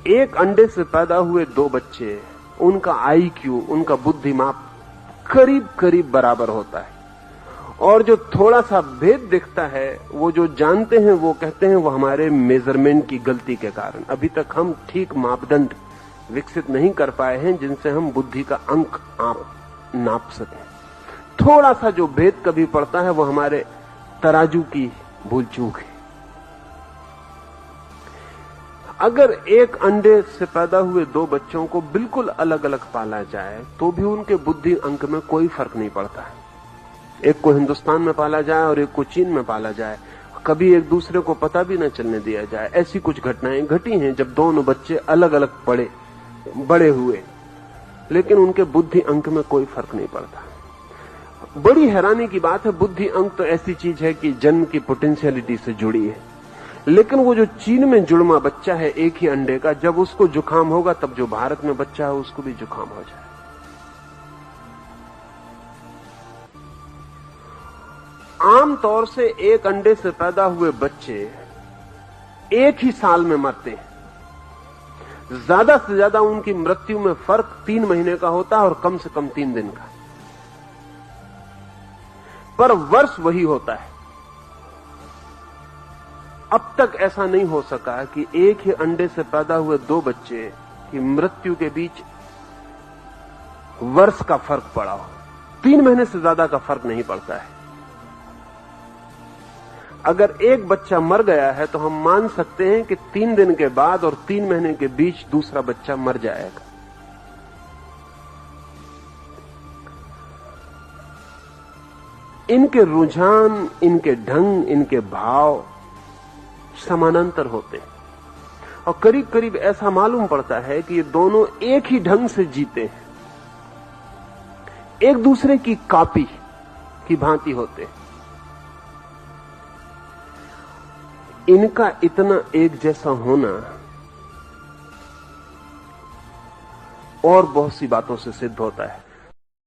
एक अंडे से पैदा हुए दो बच्चे, उनका आईक्यू, उनका बुद्धिमाप करीब करीब बराबर होता है, और जो थोड़ा सा भेद दिखता है, वो जो जानते हैं वो कहते हैं वो हमारे मेजरमेंट की गलती के कारण। अभी तक हम ठीक मापदंड विकसित नहीं कर पाए हैं जिनसे हम बुद्धि का अंक नाप सकें। थोड़ा सा जो भेद कभी पड़ता है वो हमारे तराजू की भूल चूक है। अगर एक अंडे से पैदा हुए दो बच्चों को बिल्कुल अलग अलग पाला जाए तो भी उनके बुद्धि अंक में कोई फर्क नहीं पड़ता है। एक को हिंदुस्तान में पाला जाए और एक को चीन में पाला जाए, कभी एक दूसरे को पता भी न चलने दिया जाए। ऐसी कुछ घटनाएं घटी हैं जब दोनों बच्चे अलग अलग बड़े हुए, लेकिन उनके बुद्धि अंक में कोई फर्क नहीं पड़ता। बड़ी हैरानी की बात है, बुद्धि अंक तो ऐसी चीज है कि जन्म की पोटेंशियलिटी से जुड़ी है, लेकिन वो जो चीन में जुड़वा बच्चा है एक ही अंडे का, जब उसको जुकाम होगा तब जो भारत में बच्चा है उसको भी जुकाम हो जाए। आमतौर से एक अंडे से पैदा हुए बच्चे एक ही साल में मरते हैं। ज्यादा से ज्यादा उनकी मृत्यु में फर्क 3 महीने का होता है और कम से कम 3 दिन का, पर वर्ष वही होता है। अब तक ऐसा नहीं हो सका कि एक ही अंडे से पैदा हुए दो बच्चे की मृत्यु के बीच वर्ष का फर्क पड़ा हो। 3 महीने से ज्यादा का फर्क नहीं पड़ता है। अगर एक बच्चा मर गया है तो हम मान सकते हैं कि 3 दिन के बाद और 3 महीने के बीच दूसरा बच्चा मर जाएगा। इनके रुझान, इनके ढंग, इनके भाव समानांतर होते हैं और करीब करीब ऐसा मालूम पड़ता है कि ये दोनों एक ही ढंग से जीते हैं, एक दूसरे की कॉपी की भांति होते हैं। इनका इतना एक जैसा होना और बहुत सी बातों से सिद्ध होता है।